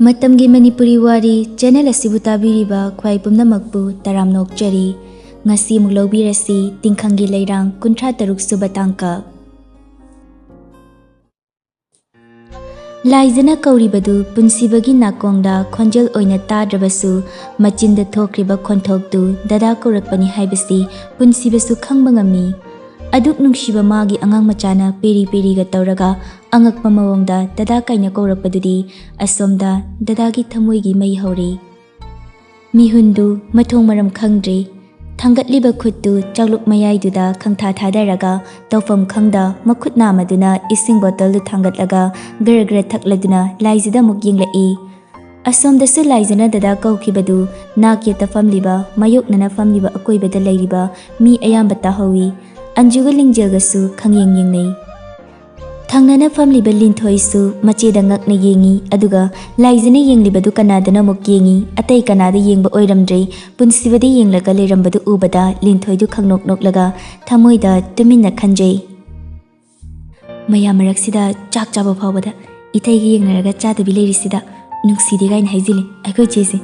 Matamgi Manipuri Wari channel asibu tabiriba khwai pumnamakpu taramnokchari ngasi muglobirasi Tingkhanggi Leirang 53 suba tangka Laizana kauribadu punsibagi nakongda khonjel oina tadrabasu machinda thokriba khonthoktu dada korakpani haibasi punsibasu khangbangami aduk nungshiba magi angang machana peri peri ga tawraga angakpa mawongda dada kaina korakpadudi asomda dadagi thamoigi mai hori mihundu mathong maram khangdri thangatliba khuttu chagluk mayaiduda khangtha thadaraga tawfam khangda makhut namaduna ising bottle du thangatlaga garagra thakladuna laizida muk yenglai asomda su laizana dada kaukhibadu nakyata famliba mayoknana famliba akoibada leiriba mi ayamba tahawi anjuga lingjelgasu khangyeng yengnei thangnana famliba Ningthouisu macheda ngakna yengi aduga laizana yenglibadu kanadana muk yengi atai kanada yengba oiramdrei punsibada yenglaga lerambadu ubada Ningthoidu khangnok noklaga thamoida tuminna khanjei mayamaraksida chak chaba phawada ithaiga yengnaraga chadabi leirisida nuksidi gain haijili aikoi chese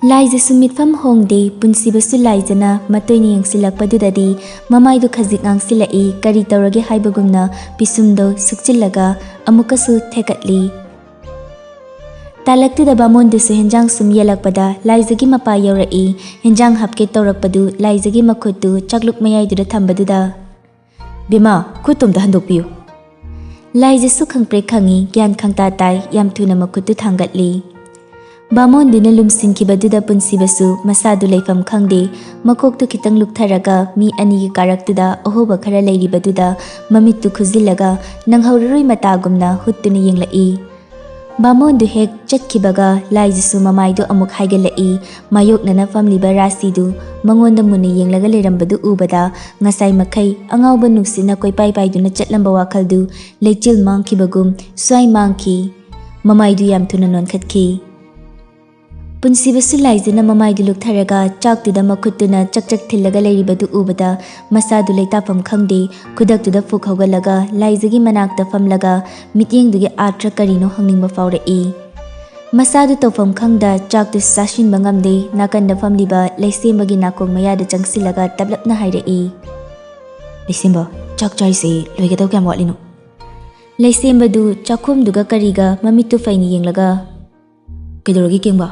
Laiza sumitfam hongde punsibasu laizana matoini yangsilakpadudadi mamaidu khazik angsilai kari tawrage haibagumna pisumdo sukchillaga amukasu thekatli talaktuda bamondusu henjang sum yelakpada laizagi mapa yaurai henjang hapke tawrakpadu laizagi makhuttu chakluk mayaiduda thambaduda bima khutumda handokpiyu Laiza su khangpre khangi gyan khangta tai yam thuna makhuttu thangatli Bamon dina lumsinkibaduda punsibasu masadu leifam khangde makoktu kitang luktharaga mi ani gi karaktuda ahoba khara leiribaduda mamittu khuzillaga nanghauraroi matagumna huttuna yenglai Bamon du hek chatkibaga laijisu mamaidu amuk haigalai mayoknana famliba rasidu mangonda muni yenglaga lerambadu ubada ngasai makai angauba nuksina koi pai paiduna chatlamba wakhaldu lechil mangkibagum swai mangki mamaidu yam thuna nonkhatki Punsibasu laizana mamaidu luktharaga chaktuda makhuttuna chakchak thillaga leiribadu ubada masadu leitafam khangde khudaktuda fuk hogalaga laizagi manakta famlaga mityengdugi atra karino hangningba faurai masadu tawfam khangda chaktu sashin bangamde nakanda famliba leisembagi nakong mayada changsilaga tablapna hairai leisemba chak charise loigadaw kyam watlino leisembadu chakhumduga kariga mamittu faini yenglaga kedorogi kengba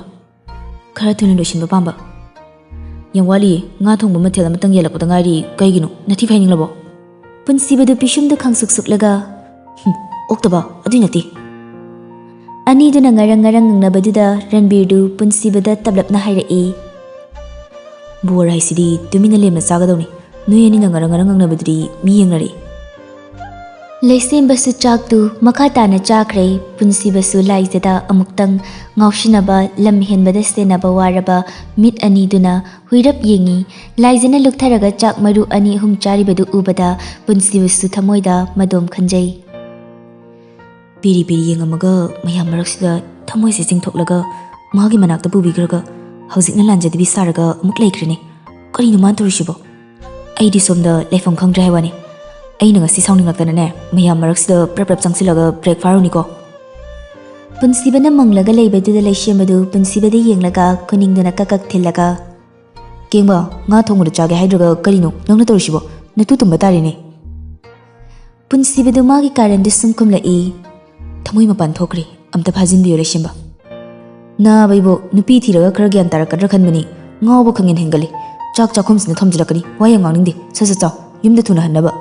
khara thuna loisinba pamba yang wali nga thongba mathel amatang yelakpada ngari kaigino nathi phaininglabo punsibadu pisumdu khangsuk suklaga oktaba adu nati ani duna ngarang ngangnabaduda ranbirdu punsibada tablapna hairai borai sidi tumina lemna chagadawni nui ani ngarang ngangnabadudi mi yengnari Leisembasu chaktu makatana chakre punsibasu laizada amuktang ngausinaba lam henbada senaba waraba mit aniduna huirap yengi laizana luktharaga chak maru ani hum charibadu ubada punsibasu thamoida madom khanjai piri piri yengamaga mayam maraksida thamoise jingthoklaga magi manakta bubigraga hojikna lanjadibi saraga amuk leikrene karino mantorisibo aidi somda leifam khangdra haiwani aina ngasi sauninglaktana mayam maraksida prap changsilaga break faruniko punsibana manglaga leibaduda leishemadu punsibada yenglaga kuningduna kakak thillaga kengba nga thongmuda chage haidraga karino nangna torisibo natu tumba tarine punsibadu magi karandu sumkumlai thamoi mapan thokri amta phajinbiyo leishemba na baibo nupi thiraga khara gyan tarakadra khanbani ngawbo khangin hengali chak chakhumsina thamjilakani wayang nganingde sasa chaw yumda thuna hannaba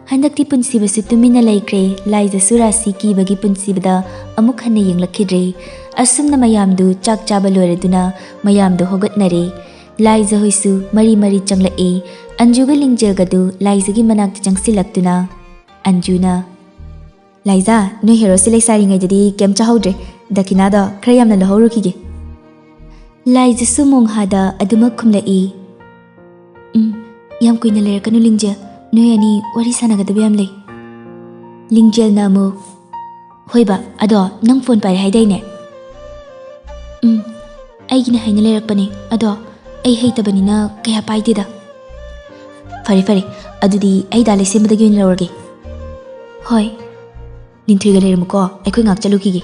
Handakti punsibasu tumina laikre laiza surasi kibagi punsibada amuk hanna yenglakidre asumna mayamdu chak chaba loiraduna mayamdu hogatnare laiza hoisu mari mari changlai anjuga lingjelgadu laizagi manakta changsilaktuna anjuna laiza no hero silai saringai jadi kem chahodre dakinada khrayamna lahorukige laiza sumong hada aduma khumlai yam kuina lerakanu lingjel Noi ani wari sanagadaba yam lei Lingjel na mo Hoiba ado nang phone pai haidaine aigina haina leirakpani ado ai heitabanina kaya paideda fare adudi ai dale sembadagi oina lawrage hoi Ningthouja leiramuko aikoi ngak chalukige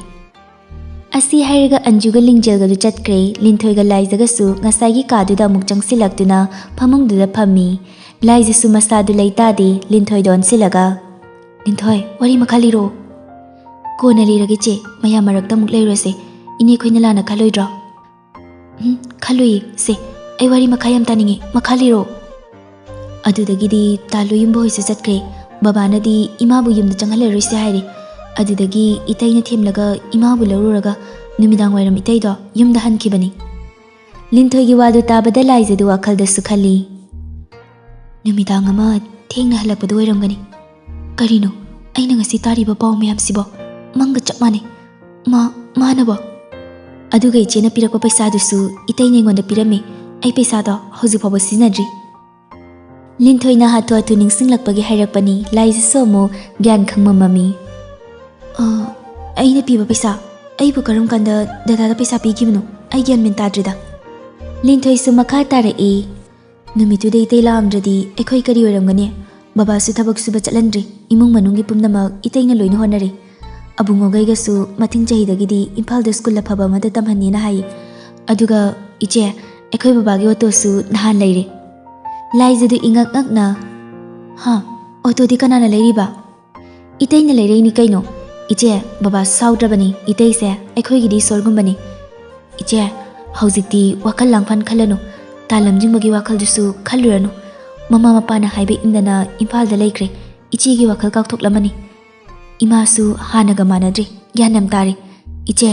Asi hairaga Anjuga lingjelgadu chatkre Ningthoiga laizagasu ngasagi kaduda amuk changsilaktuna phamungduda phammi laijasu masadu leitadi Ningthoidon silaga Ningthoi wari makhaliro kona lirage che maya marakta muk leirase ine khoina lana khaloidra khalui se ai wari makhayam taningi makhaliro adudagidi taluyumbo hoise chatkre babanadi imabu yumda changhaleroi haire adudagi itaina themlaga imabu laruraga numidang wairam itaido yumda hankibani Ningthoigi wadu tabada laizadu wakhalda sukhali numidang ama thengna halakpadu wairamgani karino aina ngasi tariba paw mayam sibo manga chapmane manabo aduga ichena pirakpa paisa dusu itaina ngonda pirame ai paisa do hoji phawa sinadri Ningthoina hatho atu ningsinglakpagi hairakpani laisa somo gyan khangmamami aina piba paisa aibu karam kanda dada paisa pigibno ai gyan min tadrida Ningthoi su makha tarae numitu dei tei lamdradi ekhoi kari oramgani baba su thabak suba chatlandri imung manungi pumnamak itaina loina honare abungo gaiga su mating chahidagidi imphal da school la phaba mada tamhanni na hai aduga iche ekhoi baba gi auto su nahan leire laijadu ingak ngakna ha auto di kanana leiriba itaina leire ni kaino iche baba saudrabani itaise ekhoi gi di sorgumbani iche haujikti wakal langphan khalanu talamjing magi wakal dusu khaluranu mama mapana haibe indana imphal da leikre ichi gi wakal kakthok lamani imasu hanaga manadri gyanam tare iche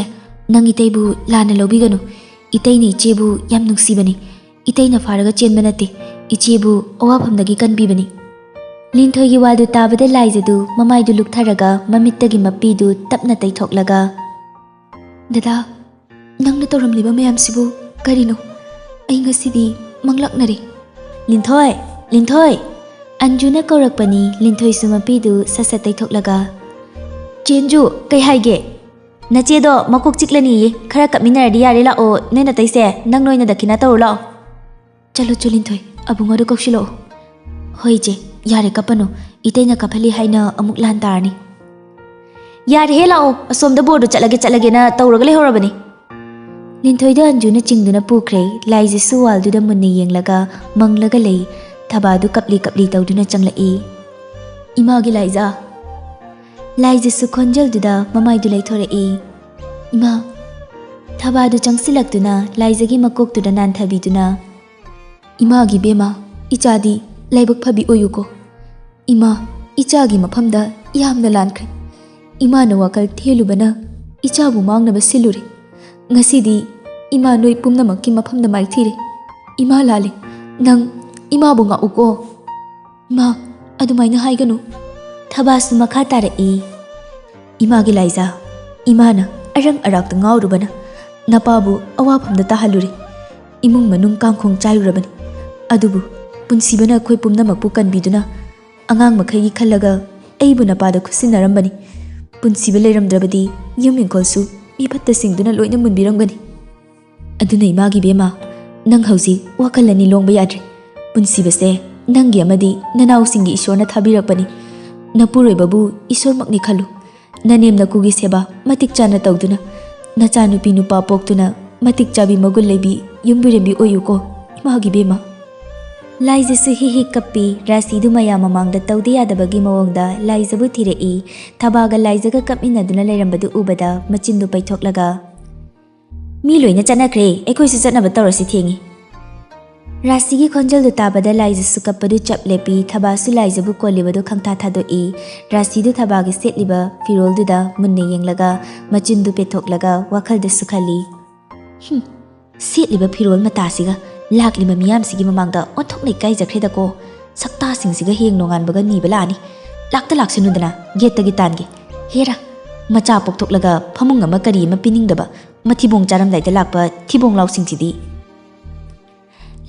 nang itaibu lana lobiganu itaini ichebu yam nungsibani itaina faraga chenba nate ichebu awaphamdagi kanbibani Ningthoigi wadu tabada laijadu mamaidu luktharaga mamittagi mapidu tapna taithoklaga dada nangna toramliba mayam sibu karino ai ngasidi manglaknare Ningthoi Anjuna kaurakpani Ningthoi su mapidu sasa taithoklaga Chenju kai haige nachedo makok chiklani khara kapminaradi yare la o noina taise nang noina dakina tawr la chalo Ningthoi abungo do kokshilo hoije yare kapano itaina kaphali haina amuk lan tarani yare he lao asomda board chalage na tawraga le horabani Ningthoi da Anjuna chingduna pukre laije suwal du da munni yenglaga manglaga lei thabadu kapli tawduna changlai imagi laija laija su khonjal duda mamai du leithore ima thabadu changsilaktuna laijagi makok tuda nan thabiduna imagi bema ichadi laibak phabi oyuko ima ichagi maphamda yamna lankhre ima na wakal thelubana ichabu mangna basilure ngasidi ima noi pumna makki maphamda mai thire ima lale nang ima bunga uko ma adumaina haiganu thabasu makha tarae imagi laija imana arang arak ngaurubana napabu awaphamda tahalure imung manung kangkhong chairurabani adubu punsibana khoi pumnamakpu kanbiduna angang makhai khallaga aibu napada khusinarambani punsiba leiramdrabadi yumingkolsu mipatta singduna loina munbiramgani aduna imagi bema nang hauji wakalani longba yadre punsibase nangi amadi nanau singi ishorna thabirakpani napuroi babu ishor makni khalu nanem nakugi seba matik chana tawduna nacha nupi nupa poktuna matik chabi magul lebi yumbirembi oyuko imagi bema laija su hi kappi rasidu maya mamangda tawde yadabagi mawongda laijabu thirei thabaga laijaga kapinaduna leirambadu ubada machindu paithoklaga mi loina chanakre ekhoi su chanaba tawrasi thengi Rasigi khonjal du tabada laija su kappadu chaplepi thabasu laijabu kolibadu khangtha thadoi rasidu thabagi setliba firol duda munne yenglaga machindu pethoklaga wakhalda sukhali setliba firol matasiga lakliba miyam sigi mamangda onthoknai kai jakhre dako sakta singsiga heng nongan baga ni balani lakta laksinudana getta gi tangi hera macha poktoklaga phamung ama kari ma piningdaba mathibong charam daita lakpa thibong law singchidi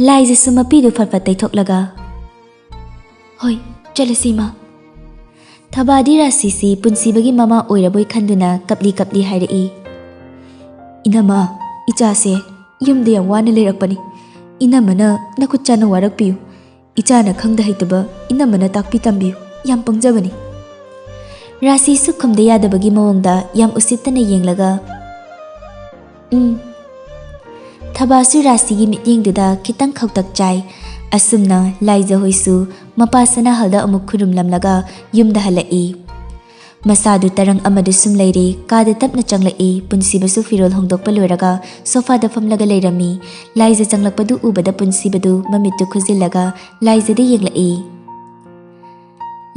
laija su mapidu fatfat taithoklaga hoi chalasima thabadi rasisi punsibagi mama oiraboi khanduna kapli hairei inama ichase yumde yam wana leirakpani inamana nakuchana warakpiu ichana khangda haitaba inamana takpi tambiu yam pangjabani rasi su khumda yadabagi mawongda yam usittana yenglaga Thabasu rasigi mityengduda kitang khautak chai. Asumna laija hoisu mapasana halda amuk khurum lamlaga yumda halai. Masadu tarang amadu sum leiri kada tapna changlai punsibasu firol hongdokpa loiraga sofa da famlaga leirami. Laija changlakpadu ubada punsibadu mamittu khuzillaga laija de yenglai.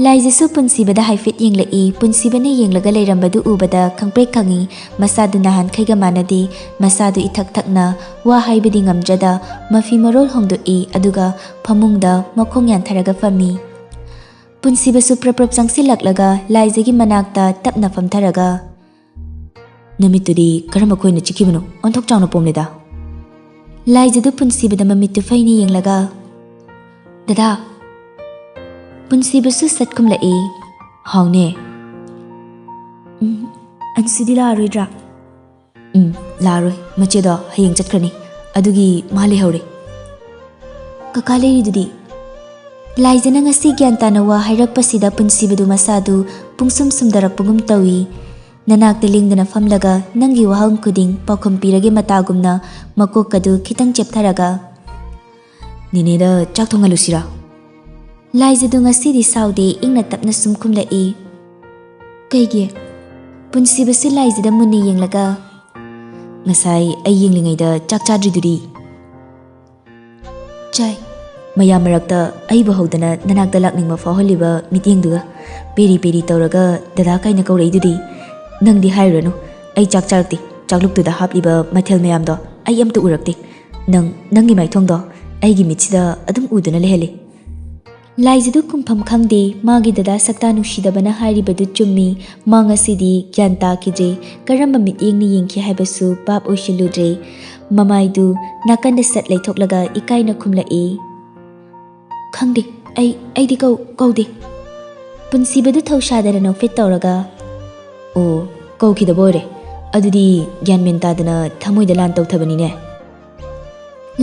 Laijasu punsibada haifit yenglai punsibane yenglaga leirambadu ubada khangprek khangi masadu nahan khaiga manadi masadu ithak thakna wa haibadi ngamjada mafi marol hongdoi aduga phamungda makhong yantharaga fami. Punsibasu praprap changsilaklaga laijagi manakta tapna famtharaga. Namitudi karama khoina chikibano onthok chawna pomleda. Laijadu punsibada mamittu faini yenglaga. Dada Punsibasu satkum lai. Haune. Ansudi laroidra. Laroi. Macheda hayeng chatkrani. Adugi mali haure. Kaka leridudi. Laijana ngasi gyantana wa hairakpasida punsibadu masadu pungsum sumdarakpugum tawi. Nanakta lingdana famlaga nangi wahang kuding pakhum pirage matagumna makokadu khitang cheptharaga. Nineda chak thongalusira. Laijadu ngasidi saudi ingna tapna sumkum lai. Kaigi punsibasu laijada munni yenglaga. Ngasai ay yenglingaida chak chadridudi. Chai mayam marakta ay bahodana nanakta lakningma faholiba mityengduga peri peri tawraga dada kaina kaureidudi. Nangdi hairano ay chak charakti chakluktuda hapliba mathel mayamdo ay amta urakti. Nangi maithongdo aygi mitsida adum uduna leheli. Laijadu kumpham khangde magi dada sakta nusidabana hairibadu chummi mangasidi gyanta kije karamba mityengni yengki haibasu bab oishiludre mamaidu nakanda sat leithoklaga ikaina khumlai. Khangde aidi kaude. Punsibadu thausadara nofit tawraga. O kaukida bore adudi gyanmen tadana thamoida lan tawthabanine.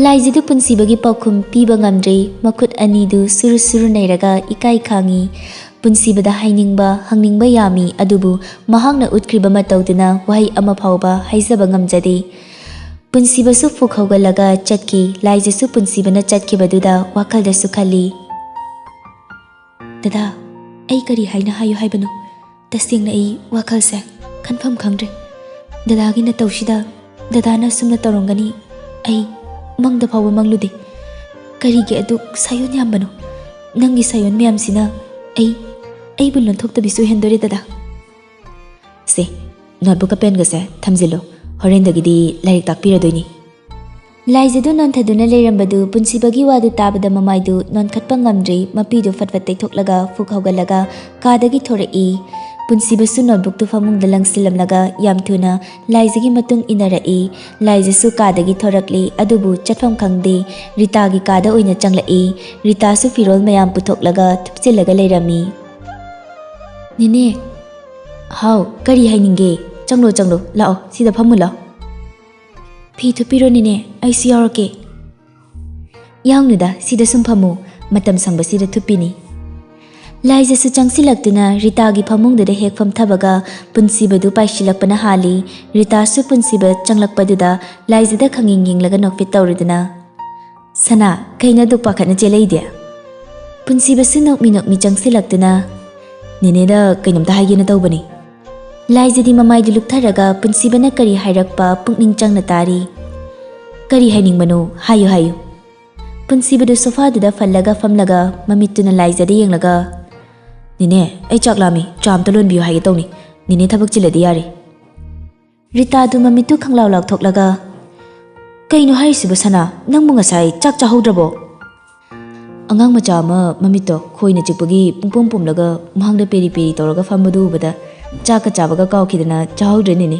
Laijadu punsibagi paukhum piba ngamdre makhut anidu suru suru nairaga ikai khangi punsibada hainingba hangningba yami adubu mahangna utkriba matawduna wahai ama phawba haizaba ngamjade. Punsibasu fukhawgalaga chatki laijasu punsibana chatkibaduda wakhaldasu khali. Dada ai kari haina hayu haibano tasingna ai wakhalse khanpham khangdre. Dadagi na tawsida dadana sumna tawrongani ai mangda phawa manglude. Karigi adu sayon yambano nangi sayon miyamsina ai bulon thokta bisu hendore dada. Se notebook pen gase thamjilo horendagidi lairik takpiradoini. Laijadu nonthaduna leirambadu punsibagi wadu tabada mamaidu nonkhatpa ngamdre mapidu fatfat teithoklaga fukhawgalaga kadagi thorai. Punsibasu notebook tu famungda langsilamlaga yamthuna laijagi matung inarai. Laijasu kadagi thorakli adubu chatfam khangde Ritagi kada oina changlai. Ritasu firol mayam puthoklaga thupchilaga leirami. Nine hau kari hainingge changlo lao sida phamula. Phi thupiro nine ai siyarake. Yangnuda sida sum phamu matam sangbasida thupini. Laijasu changsilaktuna Ritagi phamungda hek famthabaga punsibadu paishilakpana hali. Ritasu punsiba changlakpaduda laijada khanging yenglaga nokfit tawriduna. Sana kaina duk pakhatna cheleide. Punsibasu nokmi changsilaktuna Nineda kainamta haigena tawbani. Laijadi mamaidu luktharaga punsibana kari hairakpa pungning changna tari. Kari hainingbano hayu. Punsibadu sofaduda fallaga famlaga mamittuna laijada yenglaga. Nine ai chaklami cham talon biyo haige tawni. Nine thabak chiladi yare. Ritadu mamittu khanglaw lakthoklaga. Kaino hairisibu sana nangmu ngasai chak chahodrabo. Angang macha ama mamito khoina chikpagi pungpom pomlaga mahangda peri tawraga fambadu ubada chaka chabaga kawkhidana chahodrenini.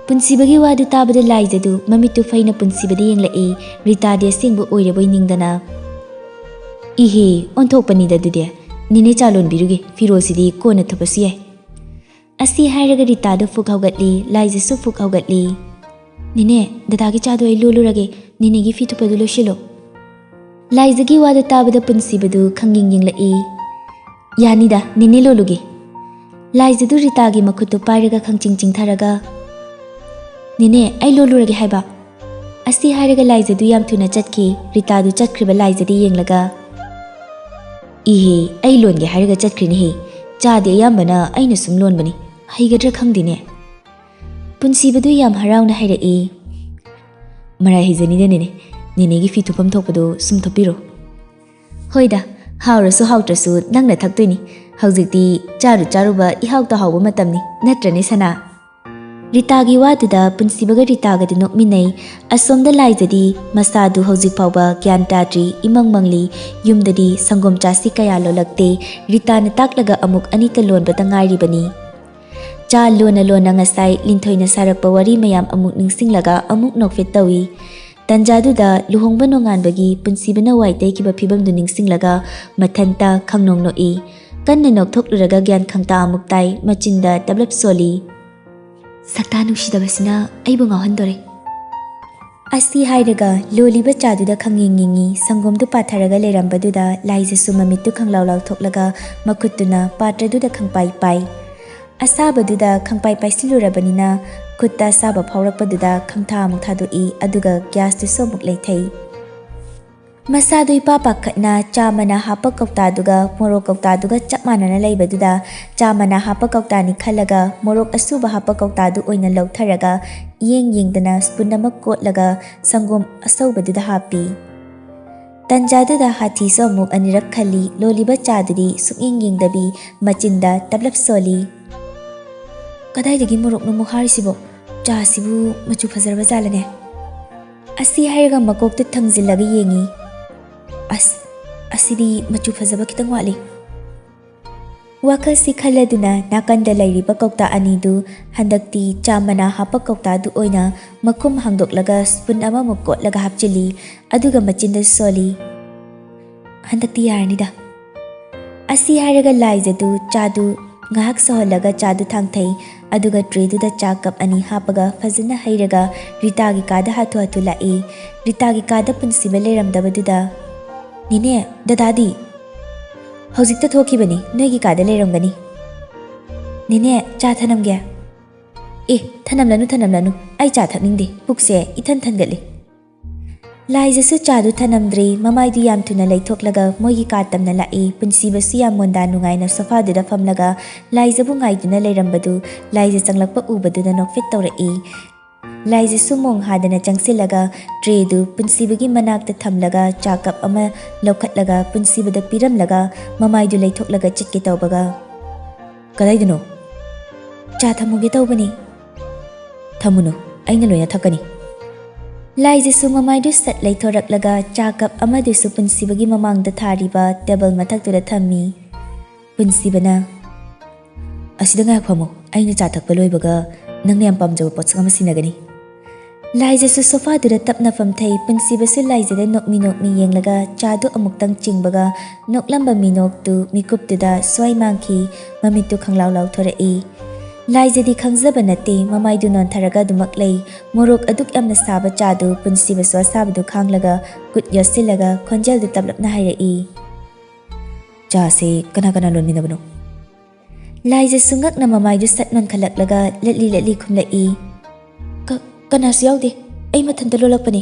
Punsibagi wadu tabada laijadu mamittu faina punsibadi yenglai. Ritadi asingbu oiraboi ningdana. Ihe onthokpanida dude nine chalon biruge firosidi kona thupasu yai. Asi hairaga Ritadu fukhawgatli laijasu fukhawgatli. Nine dadagi chadu ai lolurage ninegi fi thupadu loshilo. Laijagi wadu tabada punsibadu khanging yenglai. Yanida nine loluge. Laijadu Ritagi makhutu pairaga khangching tharaga. Nine ai lolurage haiba. Asi hairaga laizadu yam thuna chatki Rita du chatkriba laizadi yenglaga. Ihe ai longe hairaga chatkrini he. Chade ayambana aina sum lonbani. Haigadra khangdine. Punsibadu yam harauna hairae. Marai hizani dene. Nine gi fi thupam thokpado sum thopiro. Hoida haurasu hautrasu nangna thaktoini. Haujikti charuba ihauta hauba matamni natrane sana. Rita gi waduda punsibaga Rita ga nokminai asomda laizadi masadu hojik phauba gyan tadri imang mangli yumdadi sangom chasi kaya lolakte Rita na taklaga amuk anita lonba ta ngairibani. Cha lona ngasai Ningthoina sarakpa wari mayam amuk ningsinglaga amuk nokfit tawi. Tanjaduda luhongba nonganbagi punsibana waitai kiba phibamdu ningsinglaga mathanta khangnong noi. Kanna nokthokuraga gyan khangta amuk tai machinda tablap soli. Sakta nusidabasina aibu ngawhandore. Asi hairaga loliba chaduda khangingingi sangomdu patharaga lerambaduda laijasu mamittu khanglaulaw thoklaga makuttuna patraduda khangpai pai. Asabaduda khangpai paisilurabanina kutta saba phaurakpaduda khangtha amuk thadoi aduga gas tu somuk leithai. Masadu ipapa khatna chamana hapa kauta duga morok kauta duga chapmanana leibaduda chamana hapa kauta ni khalaga morok asuba hapa kauta du oina lautharaga yengdana spoon ama kotlaga sangom asaubaduda hapi. Tanjaduda hathi somuk anirak khali loliba chadudi sukingdabi machinda tablap soli. Kadaidagi morok no muharisibo chasibu machu phazarba jalane. Asi hairaga makoktu thangzilaga yengi. Asidi machu phazaba kitang wali. Wakal si khaladuna nakanda lairiba kauta anidu handakti chamana hapa kauta du oina makum hangdoklaga spoon ama mukotlaga hapchili aduga machinda soli. Handakti yarnida. Asi hairaga laizadu chadu ngahak soholaga chadu thangthai aduga treduda cha cup ani hapaga fazana hairaga Rita gi kada hatu lai. Rita gi kada punsiba leiramdabaduda. Nine dadadi hojikta thokibani noigi kada leirangani. Nine cha thanamge. Thanamlanu ai cha thakningde pukse ithan thangatli. Laijasu chadu thanamdri mamaidu yam thuna leithoklaga moigi katamna lai punsibasu yam monda nungaina sofa duda famlaga laijabu ngaiduna leirambadu laija changlakpa ubaduna nokfit tawrai. Laijasu mong hadana changsilaga tredu punsibagi manakta thamlaga chakap ama laukhatlaga punsibada piramlaga mamaidu leithoklaga chitke tawbaga. Kadaiduno cha thamuge tawbani. Thamuno aina loina thakani. Laijasu mamaidu sat leithoraklaga chakap amadusu punsibagi mamangda thariba table mathaktuda thammi. Punsibana asida nga phamo aina cha thakpa loibaga nangna yam pamjaba potsang ama sinagani. Laijasu sofa dura tapna famthai punsibasu laijada nokmi yenglaga chadu amuktang chingbaga noklamba minoktu mikuptuda swai mangki mamittu khanglaulaw thorai. Laijadi khangzaba nate mamaidu nontharaga dumaklei morok aduk yamna saba chadu punsibasu asabadu khanglaga kut yosilaga khonjaldu tablapna hairai. Chase kana lonminabano. Laijasu ngakna mamaidu satnon khalaklaga latli khumlai. Kanasu yaude ai mathanta lolakpani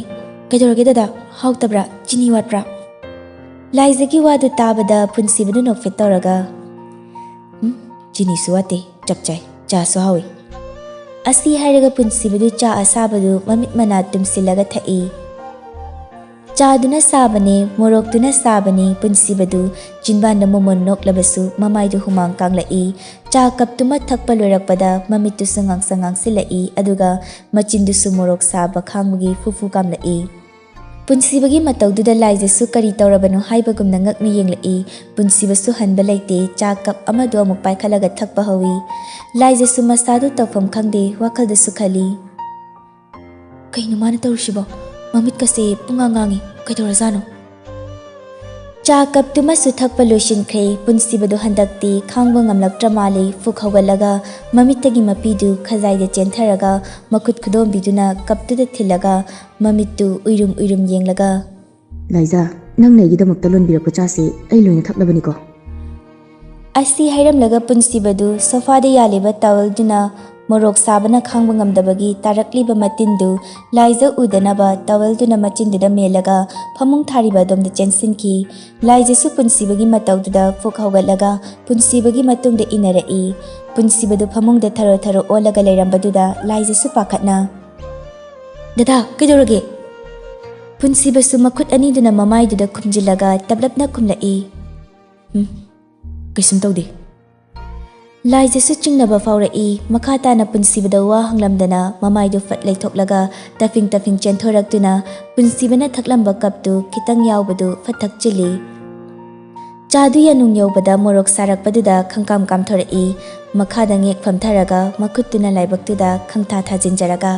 kaidorage dada hautabra chini watbra. Laijagi wadu tabada punsibadu nokfit tawraga chini suwate chapchai cha so hawi. Asi hairaga punsibadu cha asabadu mamit mana tumsilaga thai. Chaduna sabane moroktuna sabane punsibadu jinbanda momon noklabasu mamaidu humang kanglai. Cha kaptuma thakpa loirakpada mamittu sangang silai aduga machindusu morok saba khangbugi fufu kamlai. Punsibagi matawduda laijasu kari tawrabano haibagumna ngakna yenglai. Punsibasu hanba leite cha kap amadu amuk paikhalaga thakpa hawi. Laijasu masadu tawfam khangde wakhaldasu khali. Kaino mana tawrushibo mamit kase pungangangi kaidorajano. Cha kaptumasu thakpa loishinkre punsibadu handakti khangba ngamlaktra male fukhawalaga mamittagi mapidu khajaida chentharaga makut khudombiduna kaptuda thilaga mamittu uirum yenglaga. Laija nang neigidamakta lonbirakpa chase ai loina thaknabani ko. Asi hairamlaga punsibadu sofada yaliba tawalduna Morok sabana khangba ngamdabagi tarakliba matindu laija udanaba tawalduna machinduda melaga phamung thariba domda chensinki laija su punsibagi matawduda fuk hawgalaga punsibagi matungda inarai punsibadu phamungda tharo tharo olaga leirambaduda laija su pakhatna dada kidorage punsibasu makhut aniduna mamaiduda khumjilaga tablapna khumlai Kaisum tawde. Laija su chingnaba faurai makata na punsibada wa hanglamdana mamaidu fat leithoklaga tafing chenthораktuna punsibana thaklamba kaptu kitang yawbadu fathak chili chadu yanung yawbada morok sarakpaduda khangkam kamthorai makhada ngek famtharaga makhutuna laibaktuda khangtha thajinjaraga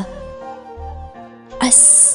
as